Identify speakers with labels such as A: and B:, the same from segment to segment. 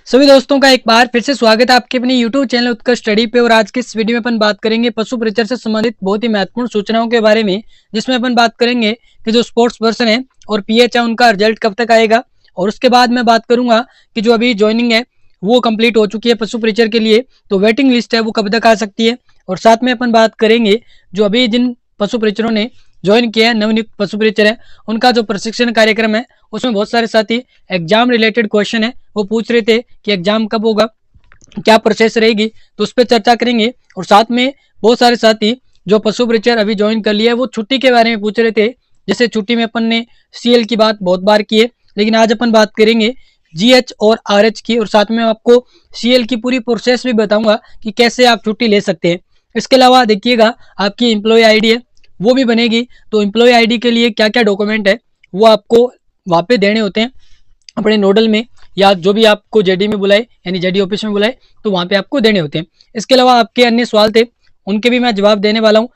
A: सभी दोस्तों का एक बार फिर से स्वागत है आपके अपने YouTube चैनल उत्कर्ष स्टडी पे। और आज के इस वीडियो में अपन बात करेंगे पशु परिचर से संबंधित बहुत ही महत्वपूर्ण सूचनाओं के बारे में, जिसमें अपन बात करेंगे कि जो स्पोर्ट्स पर्सन है और पीएच है उनका रिजल्ट कब तक आएगा। और उसके बाद मैं बात करूंगा कि जो अभी ज्वाइनिंग है वो कंप्लीट हो चुकी है पशु परिचर के लिए, तो वेटिंग लिस्ट है वो कब तक आ सकती है। और साथ में अपन बात करेंगे जो अभी जिन पशु परिचरों ने ज्वाइन किया है, नवनियुक्त पशु परिचर है, उनका जो प्रशिक्षण कार्यक्रम है उसमें बहुत सारे साथी एग्जाम रिलेटेड क्वेश्चन है वो पूछ रहे थे कि एग्जाम कब होगा, क्या प्रोसेस रहेगी, तो उस पर चर्चा करेंगे। और साथ में बहुत सारे साथी जो पशु परिचर अभी ज्वाइन कर लिया है वो छुट्टी के बारे में पूछ रहे थे। जैसे छुट्टी में अपन ने सीएल की बात बहुत बार की है, लेकिन आज अपन बात करेंगे जीएच और आरएच की। और साथ में आपको सीएल की पूरी प्रोसेस भी बताऊंगा कि कैसे आप छुट्टी ले सकते हैं। इसके अलावा देखिएगा आपकी एम्प्लॉय आईडी है वो भी बनेगी, तो एम्प्लॉय आईडी के लिए क्या क्या डॉक्यूमेंट है वो आपको वहाँ पे देने होते हैं अपने नोडल में, या जो भी आपको जेडी में बुलाए यानी जेडी ऑफिस में बुलाए तो वहाँ पे आपको देने होते हैं। इसके अलावा आपके अन्य सवाल थे उनके भी मैं जवाब देने वाला हूँ।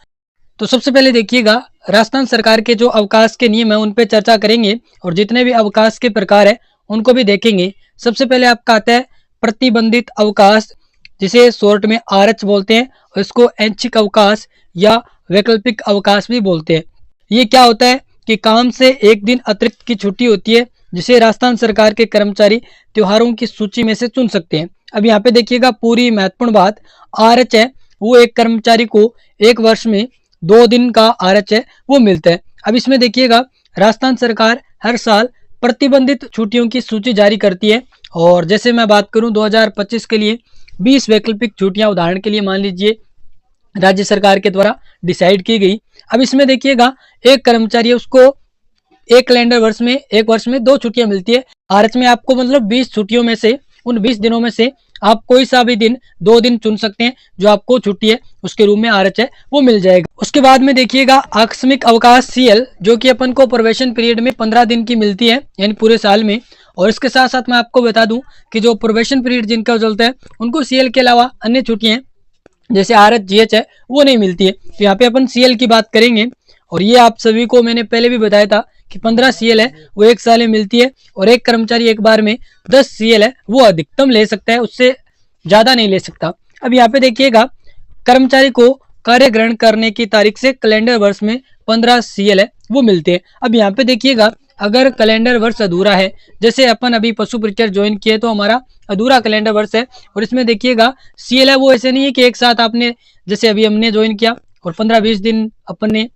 A: तो सबसे पहले देखिएगा राजस्थान सरकार के जो अवकाश के नियम है उन पे चर्चा करेंगे और जितने भी अवकाश के प्रकार है उनको भी देखेंगे। सबसे पहले आपका आता है प्रतिबंधित अवकाश, जिसे शॉर्ट में आरएच बोलते हैं, और इसको ऐच्छिक अवकाश या वैकल्पिक अवकाश भी बोलते हैं। ये क्या होता है कि काम से एक दिन अतिरिक्त की छुट्टी होती है जिसे राजस्थान सरकार के कर्मचारी त्योहारों की सूची में से चुन सकते हैं। अब यहाँ पे देखिएगा पूरी महत्वपूर्ण बात, आरएच है वो एक कर्मचारी को एक वर्ष में 2 दिन का आरएच है वो मिलता है। अब इसमें देखिएगा राजस्थान सरकार हर साल प्रतिबंधित छुट्टियों की सूची जारी करती है। और जैसे मैं बात करूं 2025 के लिए 20 वैकल्पिक छुट्टियां उदाहरण के लिए मान लीजिए राज्य सरकार के द्वारा डिसाइड की गई। अब इसमें देखिएगा एक कर्मचारी है उसको एक कैलेंडर वर्ष में एक वर्ष में 2 छुट्टियां मिलती है। आरएच में आपको मतलब 20 छुट्टियों में से उन 20 दिनों में से आप कोई सा भी दिन 2 दिन चुन सकते हैं जो आपको छुट्टी है उसके रूप में आरएच है वो मिल जाएगा। उसके बाद में देखिएगा आकस्मिक अवकाश सीएल, जो कि अपन को प्रोबेशन पीरियड में 15 दिन की मिलती है यानी पूरे साल में। और इसके साथ साथ मैं आपको बता दूं कि जो प्रोबेशन पीरियड जिनका चलता है उनको सीएल के अलावा अन्य छुट्टियां जैसे आरएच जीएच है वो नहीं मिलती है। तो यहाँ पे अपन सीएल की बात करेंगे और ये आप सभी को मैंने पहले भी बताया था कि 15 सीएल है वो एक साल में मिलती है और एक कर्मचारी एक बार में 10 सीएल है वो अधिकतम ले सकता है, उससे ज्यादा नहीं ले सकता। अब यहाँ पे देखिएगा कर्मचारी को कार्य ग्रहण करने की तारीख से कैलेंडर वर्ष में 15 सीएल है वो मिलते हैं। अब यहाँ पे देखिएगा अगर कैलेंडर वर्ष अधूरा है, जैसे अपन अभी पशु परिचर ज्वाइन किए तो हमारा अधूरा कैलेंडर वर्ष है और इसमें देखिएगा सीएल है वो ऐसे नहीं है कि एक साथ आपने जैसे अभी हमने ज्वाइन किया और 15-20 दिन अपन ने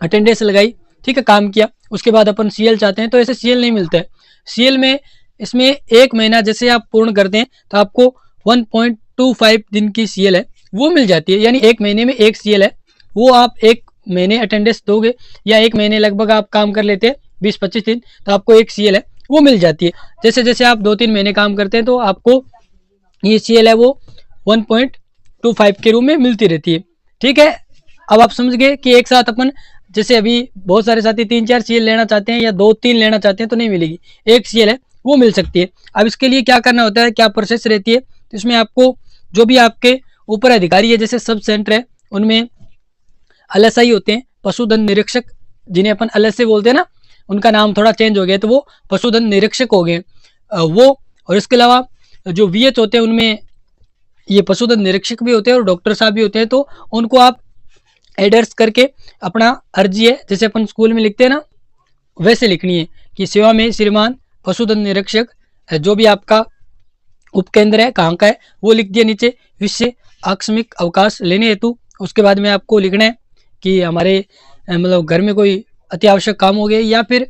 A: अटेंडेंस लगाई, ठीक है, काम किया, उसके बाद अपन सीएल चाहते हैं तो ऐसे सीएल नहीं मिलता है। सीएल में इसमें एक महीना जैसे आप पूर्ण करते हैं तो आपको 1.25 दिन की सीएल है वो मिल जाती है, यानी एक महीने में एक सीएल है वो आप एक महीने अटेंडेंस दोगे या एक महीने लगभग आप काम कर लेते हैं 20-25 दिन तो आपको एक सीएल है वो मिल जाती है। जैसे जैसे आप 2-3 महीने काम करते हैं तो आपको ये सीएल है वो 1.25 के रूप में मिलती रहती है, ठीक है। अब आप समझ गए कि एक साथ अपन जैसे अभी बहुत सारे साथी 3-4 सीएल लेना चाहते हैं या 2-3 लेना चाहते हैं तो नहीं मिलेगी, एक सीएल है वो मिल सकती है। अब इसके लिए क्या करना होता है, क्या प्रोसेस रहती है, तो इसमें आपको जो भी आपके ऊपर अधिकारी है जैसे सब सेंटर है उनमें एलएसआई होते हैं, पशुधन निरीक्षक, जिन्हें अपन एलएसए बोलते हैं ना, उनका नाम थोड़ा चेंज हो गया तो वो पशुधन निरीक्षक हो गए वो। और इसके अलावा जो वीएच होते हैं उनमें ये पशुधन निरीक्षक भी होते हैं और डॉक्टर साहब भी होते हैं, तो उनको आप एडर्स करके अपना अर्जी है जैसे अपन स्कूल में लिखते हैं ना वैसे लिखनी है कि सेवा में श्रीमान पशुधन निरीक्षक, जो भी आपका उपकेंद्र है कहाँ का है वो लिख दिया नीचे, विषय आकस्मिक अवकाश लेने हेतु। उसके बाद में आपको लिखना है कि हमारे मतलब घर में कोई अति आवश्यक काम हो गया या फिर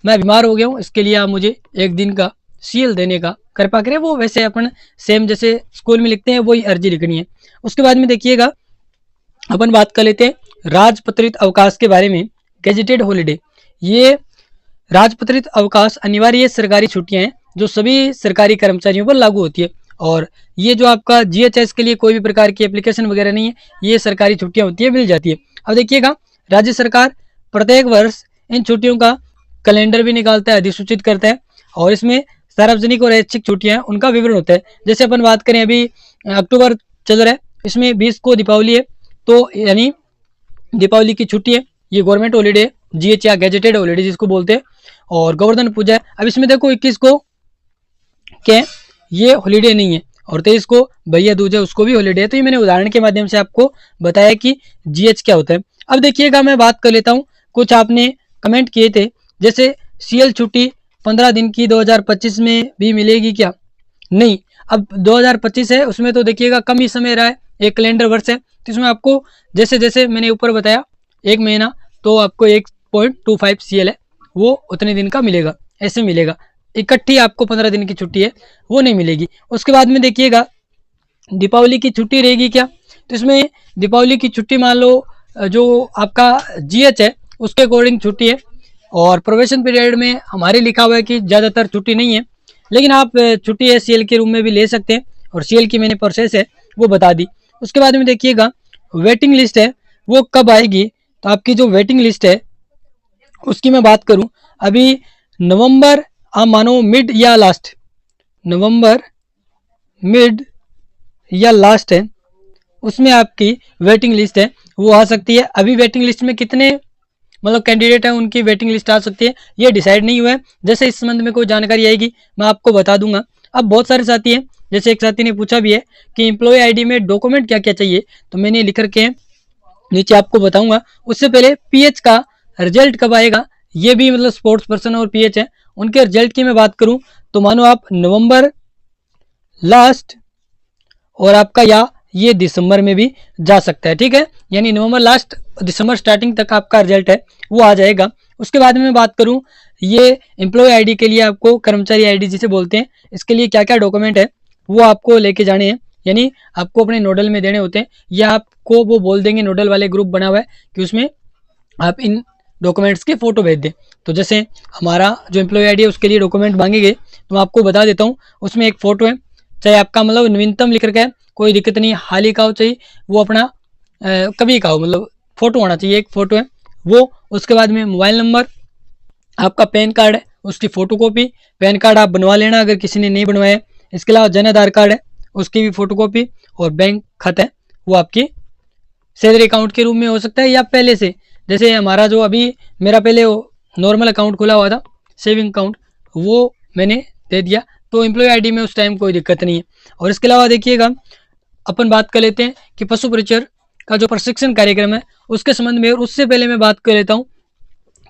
A: मैं बीमार हो गया हूँ, इसके लिए आप मुझे एक दिन का सीएल देने का कृपा करें, वो वैसे अपन सेम जैसे स्कूल में लिखते हैं वही अर्जी लिखनी है। उसके बाद में देखिएगा अपन बात कर लेते हैं राजपत्रित अवकाश के बारे में। गेजेटेड हॉलीडे, ये राजपत्रित अवकाश अनिवार्य सरकारी छुट्टियां हैं जो सभी सरकारी कर्मचारियों पर लागू होती है। और ये जो आपका जीएचएस के लिए कोई भी प्रकार की एप्लीकेशन वगैरह नहीं है, ये सरकारी छुट्टियां होती है मिल जाती है। अब देखिएगा राज्य सरकार प्रत्येक वर्ष इन छुट्टियों का कैलेंडर भी निकालता है, अधिसूचित करता है और इसमें सार्वजनिक और ऐच्छिक छुट्टियां उनका विवरण होता है। जैसे अपन बात करें अभी अक्टूबर चल रहा है, इसमें 20 को दीपावली है तो यानी दीपावली की छुट्टी है, ये गवर्नमेंट हॉलीडे है, जीएच या गैजेटेड हॉलीडे जिसको बोलते हैं। और गोवर्धन पूजा है, अब इसमें देखो 21 को क्या है ये हॉलीडे नहीं है, और 23 को भैया दूज है, उसको भी हॉलीडे है। तो ये मैंने उदाहरण के माध्यम से आपको बताया कि जीएच क्या होता है। अब देखिएगा, मैं बात कर लेता हूँ, कुछ आपने कमेंट किए थे, जैसे सीएल छुट्टी 15 दिन की 2025 में भी मिलेगी क्या? नहीं, अब 2025 है, उसमें तो देखिएगा कम ही समय रहा है, एक कैलेंडर वर्ष है, तो इसमें आपको जैसे जैसे मैंने ऊपर बताया एक महीना, तो आपको 1.25 सीएल है, वो उतने दिन का मिलेगा, ऐसे मिलेगा। इकट्ठी आपको 15 दिन की छुट्टी है, वो नहीं मिलेगी। उसके बाद में देखिएगा दीपावली की छुट्टी रहेगी क्या? तो इसमें दीपावली की छुट्टी मान लो जो आपका जीएच है उसके अकॉर्डिंग छुट्टी है, और प्रोबेशन पीरियड में हमारे लिखा हुआ है कि ज़्यादातर छुट्टी नहीं है, लेकिन आप छुट्टी है सीएल के रूम में भी ले सकते हैं, और सीएल की मैंने प्रोसेस है वो बता दी। उसके बाद में देखिएगा वेटिंग लिस्ट है वो कब आएगी? तो आपकी जो वेटिंग लिस्ट है उसकी मैं बात करूं, अभी नवंबर, आप मानो मिड या लास्ट, नवंबर मिड या लास्ट है, उसमें आपकी वेटिंग लिस्ट है वो आ सकती है। अभी वेटिंग लिस्ट में कितने मतलब कैंडिडेट हैं उनकी वेटिंग लिस्ट आ सकती है, ये डिसाइड नहीं हुआ है। जैसे इस संबंध में कोई जानकारी आएगी मैं आपको बता दूंगा। अब बहुत सारे साथी हैं, जैसे एक साथी ने पूछा भी है कि एम्प्लॉय आईडी में डॉक्यूमेंट क्या क्या चाहिए, तो मैंने लिख रखे हैं, नीचे आपको बताऊंगा। उससे पहले पीएच का रिजल्ट कब आएगा, ये भी मतलब स्पोर्ट्स पर्सन और पीएच है, उनके रिजल्ट की मैं बात करूं तो मानो आप नवंबर लास्ट और आपका या ये दिसंबर में भी जा सकता है, ठीक है, यानी नवंबर लास्ट दिसंबर स्टार्टिंग तक आपका रिजल्ट है वो आ जाएगा। उसके बाद में मैं बात करूं, ये एम्प्लॉय आईडी के लिए आपको कर्मचारी आईडी जिसे बोलते हैं, इसके लिए क्या क्या डॉक्यूमेंट है वो आपको लेके जाने हैं, यानी आपको अपने नोडल में देने होते हैं, या आपको वो बोल देंगे, नोडल वाले ग्रुप बना हुआ है कि उसमें आप इन डॉक्यूमेंट्स के फोटो भेज दें। तो जैसे हमारा जो एम्प्लॉय आईडी है उसके लिए डॉक्यूमेंट मांगेंगे, तो मैं आपको बता देता हूँ, उसमें एक फ़ोटो है, चाहे आपका मतलब नवीनतम लिख रखा है, कोई दिक्कत नहीं, हाल ही का हो चाहिए वो, अपना कभी का हो, मतलब फ़ोटो होना चाहिए, एक फ़ोटो है वो। उसके बाद में मोबाइल नंबर, आपका पैन कार्ड है उसकी फ़ोटोकॉपी, पैन कार्ड आप बनवा लेना अगर किसी ने नहीं बनवाया। इसके अलावा जन आधार कार्ड है उसकी भी फ़ोटोकॉपी, और बैंक खाता है वो आपकी सैलरी अकाउंट के रूप में हो सकता है, या पहले से, जैसे हमारा जो अभी मेरा पहले नॉर्मल अकाउंट खुला हुआ था सेविंग अकाउंट, वो मैंने दे दिया, तो एम्प्लॉय आईडी में उस टाइम कोई दिक्कत नहीं है। और इसके अलावा देखिएगा अपन बात कर लेते हैं कि पशु परिचर का जो प्रशिक्षण कार्यक्रम है उसके संबंध में, और उससे पहले मैं बात कर लेता हूँ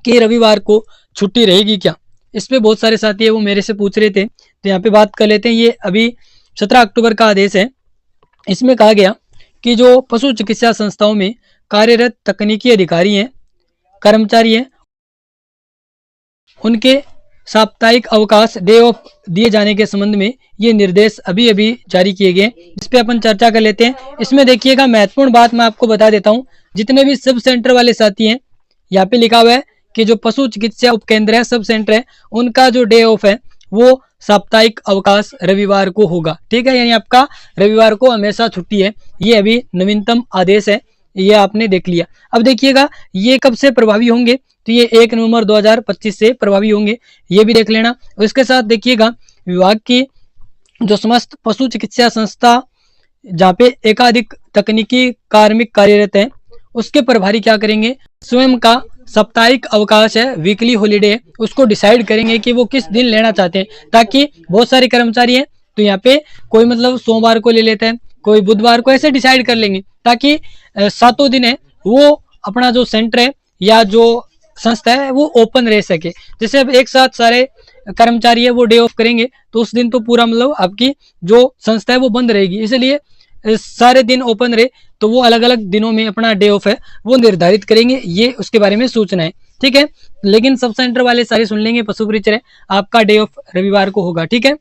A: कि रविवार को छुट्टी रहेगी क्या। इस पर बहुत सारे साथी है वो मेरे से पूछ रहे थे, तो यहाँ पे बात कर लेते हैं। ये अभी 17 अक्टूबर का आदेश है, इसमें कहा गया कि जो पशु चिकित्सा संस्थाओं में कार्यरत तकनीकी अधिकारी हैं, कर्मचारी हैं, उनके साप्ताहिक अवकाश डे ऑफ दिए जाने के संबंध में ये निर्देश अभी अभी जारी किए गए, इस पे अपन चर्चा कर लेते हैं। इसमें देखिएगा महत्वपूर्ण बात मैं आपको बता देता हूँ, जितने भी सब सेंटर वाले साथी हैं, यहाँ पे लिखा हुआ है कि जो पशु चिकित्सा उपकेंद्र है, सब सेंटर है, उनका जो डे ऑफ है वो साप्ताहिक अवकाश रविवार को होगा, ठीक है, यानी आपका रविवार को हमेशा छुट्टी है। ये अभी नवीनतम आदेश है, ये आपने देख लिया। अब देखिएगा ये कब से प्रभावी होंगे, तो ये 1 नवंबर 2025 से प्रभावी होंगे, ये भी देख लेना। और इसके साथ देखिएगा विभाग की जो समस्त पशु चिकित्सा संस्था जहाँ पे एकाधिक तकनीकी कार्मिक कार्यरत हैं, उसके प्रभारी क्या करेंगे, स्वयं का साप्ताहिक अवकाश है, वीकली हॉलीडे, उसको डिसाइड करेंगे कि वो किस दिन लेना चाहते हैं, ताकि बहुत सारे कर्मचारी हैं तो यहाँ पे कोई मतलब सोमवार को ले लेते हैं, कोई बुधवार को, ऐसे डिसाइड कर लेंगे, ताकि 7 दिन है वो अपना जो सेंटर है या जो संस्था है वो ओपन रह सके। जैसे अब एक साथ सारे कर्मचारी है वो डे ऑफ करेंगे तो उस दिन तो पूरा मतलब आपकी जो संस्था है वो बंद रहेगी, इसलिए सारे दिन ओपन रहे, तो वो अलग अलग दिनों में अपना डे ऑफ है वो निर्धारित करेंगे, ये उसके बारे में सूचना है, ठीक है। लेकिन सब सेंटर वाले सारे सुन लेंगे, पशु परिचर है आपका डे ऑफ रविवार को होगा, ठीक है।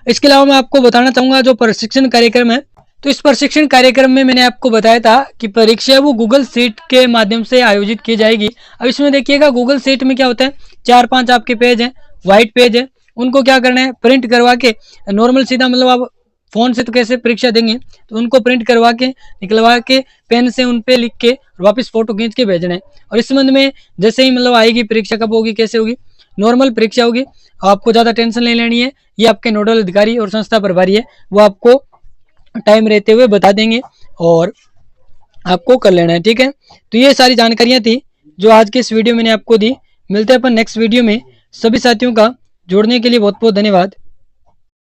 A: इसके अलावा मैं आपको बताना चाहूंगा जो प्रशिक्षण कार्यक्रम है, तो इस प्रशिक्षण कार्यक्रम में मैंने आपको बताया था कि परीक्षा है वो गूगल सीट के माध्यम से आयोजित की जाएगी। अब इसमें देखिएगा गूगल सीट में क्या होता है, 4-5 आपके पेज हैं, व्हाइट पेज है, उनको क्या करना है, प्रिंट करवा के, नॉर्मल सीधा मतलब आप फोन से तो कैसे परीक्षा देंगे, तो उनको प्रिंट करवा के निकलवा के पेन से उन पे लिख के वापस फोटो खींच के भेजना है। और इस संबंध में जैसे ही मतलब आएगी परीक्षा कब होगी कैसे होगी, नॉर्मल परीक्षा होगी, आपको ज़्यादा टेंशन नहीं लेनी है, ये आपके नोडल अधिकारी और संस्था प्रभारी है वो आपको टाइम रहते हुए बता देंगे और आपको कर लेना है, ठीक है। तो ये सारी जानकारियाँ थी जो आज के इस वीडियो में मैंने आपको दी। मिलते हैं अपन नेक्स्ट वीडियो में। सभी साथियों का जुड़ने के लिए बहुत बहुत धन्यवाद।